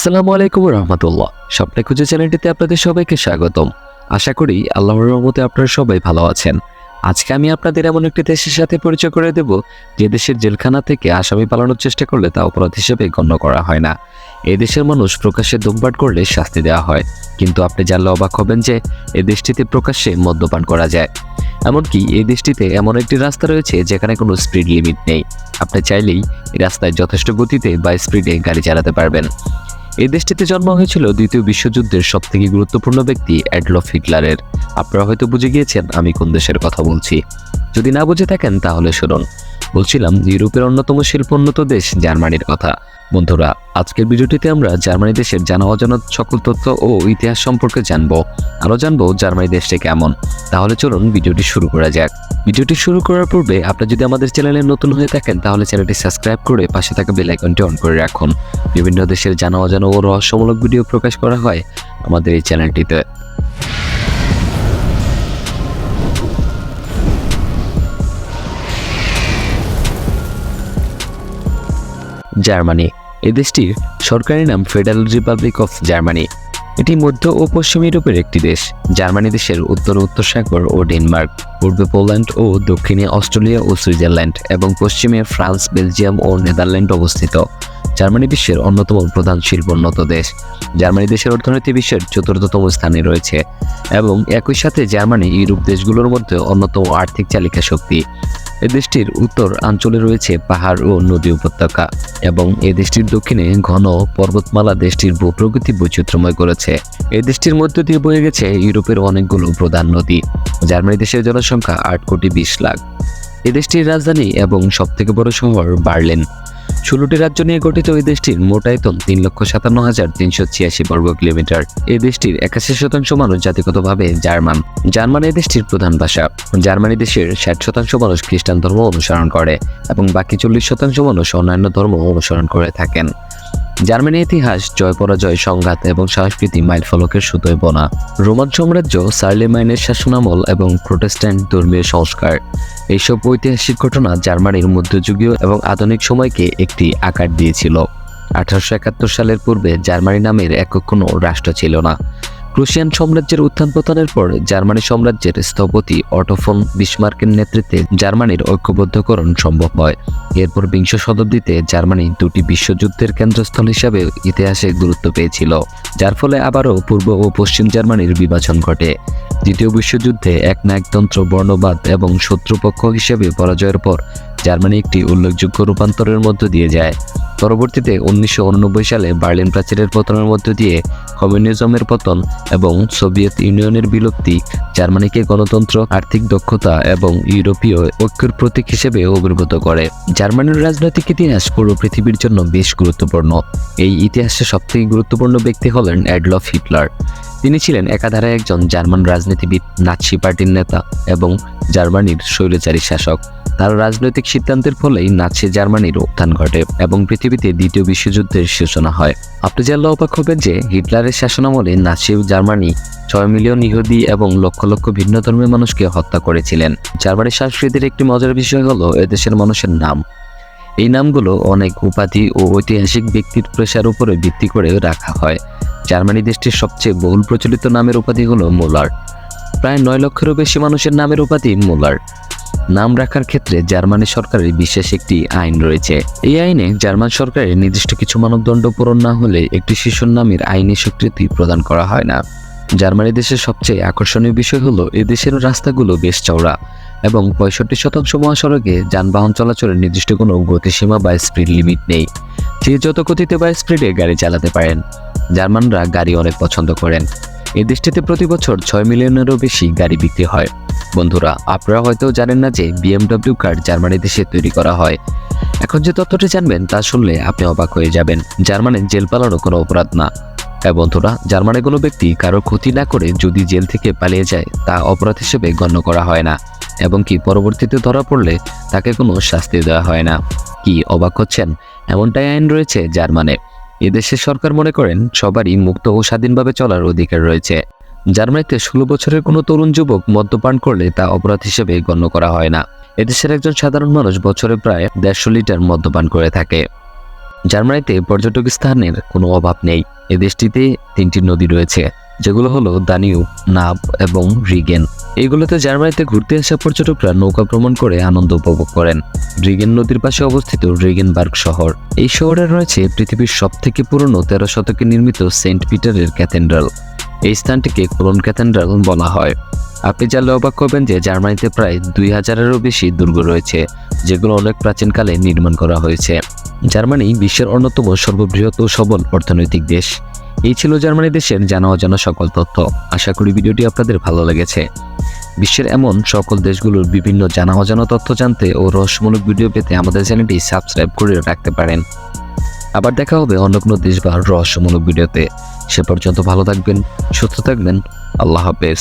আসসালামু আলাইকুম রহমতুল্লাহ। স্বপ্নে খুঁজে চ্যানেলটিতে আপনাদের সবাইকে স্বাগতম। আশা করি আল্লাহর রহমতে আপনারা সবাই ভালো আছেন। আজকে আমি আপনাদের এমন একটি দেশের সাথে পরিচয় করে দেব যে দেশের জেলখানা থেকে আসামি পালানোর চেষ্টা করলে তা অপরাধ হিসেবে গণ্য করা হয় না। এই দেশের মানুষ প্রকাশ্যে ধূমপান করলে শাস্তি দেওয়া হয়, কিন্তু আপনি জানলে অবাক হবেন যে এই দেশটিতে প্রকাশ্যে মদ্যপান করা যায়। এমনকি এই দেশটিতে এমন একটি রাস্তা রয়েছে যেখানে কোনো স্পিড লিমিট নেই। আপনি চাইলেই এই রাস্তায় যথেষ্ট গতিতে বা স্পিডে গাড়ি চালাতে পারবেন। এই দেশটিতে জন্ম হয়েছিল দ্বিতীয় বিশ্বযুদ্ধের সবথেকে গুরুত্বপূর্ণ ব্যক্তি অ্যাডলফ হিটলারের। আপনারা হয়তো বুঝে গিয়েছেন আমি কোন দেশের কথা বলছি। যদি না বুঝে থাকেন তাহলে শুনুন। বলছিলাম ইউরোপের অন্যতম শিল্পোন্নত দেশ জার্মানির কথা। বন্ধুরা, আজকের ভিডিওটিতে আমরা জার্মানি দেশের জানা অজানা সকল তথ্য ও ইতিহাস সম্পর্কে জানবো। আরও জানবো জার্মানি দেশটি কেমন। তাহলে চলুন ভিডিওটি শুরু করা যাক। ভিডিওটি শুরু করার পূর্বে আপনি যদি আমাদের চ্যানেলে নতুন হয়ে থাকেন তাহলে চ্যানেলটি সাবস্ক্রাইব করে পাশে থাকা বেল আইকনটি অন করে রাখুন। বিভিন্ন দেশের জানা অজানা ও রহস্যমূলক ভিডিও প্রকাশ করা হয় আমাদের এই চ্যানেলটিতে। জার্মানি। এই দেশটির সরকারি নাম ফেডারেল রিপাবলিক অফ জার্মানি। এটি মধ্য ও পশ্চিম ইউরোপের একটি দেশ। জার্মানি দেশের উত্তর সাগর ও ডেনমার্ক, পূর্বে পোল্যান্ড ও দক্ষিণে অস্ট্রেলিয়া ও সুইজারল্যান্ড এবং পশ্চিমে ফ্রান্স, বেলজিয়াম ও নেদারল্যান্ড অবস্থিত। জার্মানি বিশ্বের অন্যতম প্রধান শিল্পোন্নত দেশ। জার্মানি দেশের অর্থনীতি বিশ্বের চতুর্থতম স্থানে রয়েছে এবং একই সাথে জার্মানি ইউরোপ দেশগুলোর মধ্যে অন্যতম আর্থিক চালিকা শক্তি। এই দেশটির উত্তর অঞ্চলে রয়েছে পাহাড় ও নদী উপত্যকা এবং এই দেশটির দক্ষিণে ঘন পর্বতমালা দেশটির ভূপ্রকৃতি বৈচিত্র্যময় করেছে। এই দেশটির মধ্য দিয়ে বয়ে গেছে ইউরোপের অনেকগুলো প্রধান নদী। জার্মানি দেশের জনসংখ্যা 8,20,00,000। এই দেশটির রাজধানী এবং সবথেকে বড় শহর বার্লিন। 16টি রাজ্য নিয়ে গঠিত এই দেশটির মোট আয়তন 3,57,386 বর্গ কিলোমিটার। এই দেশটির 81% মানুষ জাতিগতভাবে জার্মান। জার্মান এই দেশটির প্রধান ভাষা। জার্মানি দেশের 60% মানুষ খ্রিস্টান ধর্ম অনুসরণ করে এবং বাকি 40% মানুষ অন্যান্য ধর্ম অনুসরণ করে থাকেন। জার্মানির ইতিহাস জয় পরাজয়, সংঘাত এবং সংস্কৃতি মাইলফলকের সুতোয় বোনা। রোমান সাম্রাজ্য, শার্লেমাইনের শাসনামল এবং প্রোটেস্ট্যান্ট ধর্মীয় সংস্কার, এইসব ঐতিহাসিক ঘটনা জার্মানির মধ্যযুগীয় এবং আধুনিক সময়কে একটি আকার দিয়েছিল। 1871 সালের পূর্বে জার্মানি নামের একক কোনো রাষ্ট্র ছিল না। প্রুশিয়ান সাম্রাজ্যের উত্থান পতনের পর জার্মানি সাম্রাজ্যের স্থপতি অটো ফন বিসমার্কের নেতৃত্বে জার্মানির ঐক্যবদ্ধকরণ সম্ভব হয়। এরপর বিংশ শতাব্দীতে জার্মানি দুটি বিশ্বযুদ্ধের কেন্দ্রস্থল হিসাবে ইতিহাসে গুরুত্ব পেয়েছিল, যার ফলে আবারও পূর্ব ও পশ্চিম জার্মানির বিভাজন ঘটে। দ্বিতীয় বিশ্বযুদ্ধে একনায়কতন্ত্র, বর্ণবাদ এবং শত্রুপক্ষ হিসেবে পরাজয়ের পর জার্মানি একটি উল্লেখযোগ্য রূপান্তরের মধ্য দিয়ে যায়। পরবর্তীতে 1989 সালে বার্লিন প্রাচীরের পতনের মধ্য দিয়ে কমিউনিজমের পতন এবং সোভিয়েত ইউনিয়নের বিলুপ্তি জার্মানিকে গণতন্ত্র, আর্থিক দক্ষতা এবং ইউরোপীয় ঐক্যের প্রতীক হিসেবে অভিভূত করে। জার্মানির রাজনৈতিক ইতিহাস পুরো পৃথিবীর জন্য বেশ গুরুত্বপূর্ণ। এই ইতিহাসে সবথেকে গুরুত্বপূর্ণ ব্যক্তি হলেন অ্যাডলফ হিটলার। তিনি ছিলেন একাধারে একজন জার্মান রাজনীতিবিদ, নাৎসি পার্টির নেতা এবং জার্মানির স্বৈরাচারী শাসক। তার রাজনৈতিক সিদ্ধান্তের ফলেই নাৎসি জার্মানির উত্থান ঘটে এবং পৃথিবীতে দ্বিতীয় বিশ্বযুদ্ধের সূচনা হয়। আপনি জানলে অবাক হবেন যে হিটলারের শাসনামলে নাৎসি জার্মানি 6 মিলিয়ন ইহুদি এবং লক্ষ লক্ষ ভিন্ন ধর্মের মানুষকে হত্যা করেছিলেন। জার্মানির সংস্কৃতির একটি মজার বিষয় হলো এদেশের মানুষের নাম। এই নামগুলো অনেক উপাধি ও ঐতিহাসিক ব্যক্তির পেশার উপরে ভিত্তি করে রাখা হয়। জার্মানি দেশটির সবচেয়ে বহুল প্রচলিত নামের উপাধি হলো মুলার। প্রায় 9 লক্ষেরও বেশি মানুষের নামের উপাধি মুলার। নাম রাখার ক্ষেত্রে জার্মানি সরকারের বিশেষ একটি আইন রয়েছে। এই আইনে জার্মান সরকারের নির্দিষ্ট কিছু মানদণ্ড পূরণ না হলে একটি শিশুর নামের আইনি স্বীকৃতি প্রদান করা হয় না। জার্মানি দেশের সবচেয়ে আকর্ষণীয় বিষয় হলো এই দেশের রাস্তাগুলো বেশ চওড়া এবং 65% মহাসড়কে যানবাহন চলাচলের নির্দিষ্ট কোনো গতিসীমা বা স্পিড লিমিট নেই। যে যত গতিতে বা স্পিডে গাড়ি চালাতে পারেন। জার্মানরা গাড়ি অনেক পছন্দ করেন। এই দেশটিতে প্রতি বছর 6 মিলিয়নেরও বেশি গাড়ি বিক্রি হয়। বন্ধুরা, আপনারা হয়তো জানেন না যে BMW কার জার্মানি দেশে তৈরি করা হয়। এখন যে তথ্যটি জানবেন তা শুনলে আপনি অবাক হয়ে যাবেন। জার্মানে জেল পালানো কোনো অপরাধ না। হ্যাঁ বন্ধুরা, জার্মানে কোনো ব্যক্তি কারো ক্ষতি না করে যদি জেল থেকে পালিয়ে যায় তা অপরাধ হিসেবে গণ্য করা হয় না এবং কি পরবর্তীতে ধরা পড়লে তাকে কোনো শাস্তি দেওয়া হয় না। কি অবাক হচ্ছেন? এমনটাই আইন রয়েছে জার্মানে। এদেশের সরকার মনে করেন সবারই মুক্ত ও স্বাধীনভাবে চলার অধিকার রয়েছে। জার্মানিতে 16 বছরের কোনো তরুণ যুবক মদ্যপান করলে তা অপরাধ হিসেবে গণ্য করা হয় না। এদেশের একজন সাধারণ মানুষ বছরে প্রায় 150 লিটার মদ্যপান করে থাকে। জার্মানিতে পর্যটক স্থানের কোনো অভাব নেই। এ দেশটিতে 3টি নদী রয়েছে, যেগুলো হলো দানিউব, নাব এবং রিগেন। এইগুলোতে জার্মানিতে ঘুরতে আসা পর্যটকরা নৌকা ভ্রমণ করে আনন্দ উপভোগ করেন। রিগেন নদীর পাশে অবস্থিত রিগেনবার্গ শহর। এই শহরে রয়েছে পৃথিবীর সবথেকে পুরনো 13 শতকে নির্মিত সেন্ট পিটারের ক্যাথেড্রাল। এই স্থানটিকে কোলন ক্যাথেড্রাল বলা হয়। আপনি জানলে অবাক হবেন যে জার্মানিতে প্রায় 2000-এরও বেশি দুর্গ রয়েছে, যেগুলো অনেক প্রাচীনকালে নির্মাণ করা হয়েছে। জার্মানি বিশ্বের অন্যতম সর্ববৃহৎ ও সবল অর্থনৈতিক দেশ। এই ছিল জার্মানি দেশের জানা অজানা সকল তথ্য। আশা করি ভিডিওটি আপনাদের ভালো লেগেছে। বিশ্বের এমন সকল দেশগুলোর বিভিন্ন জানা অজানা তথ্য জানতে ও রহস্যমূলক ভিডিও পেতে আমাদের চ্যানেলটি সাবস্ক্রাইব করে রাখতে পারেন। আবার দেখা হবে অন্য কোনো দেশ বা রহস্যমূলক ভিডিওতে। সে পর্যন্ত ভালো থাকবেন, সুস্থ থাকবেন। আল্লাহ হাফেজ।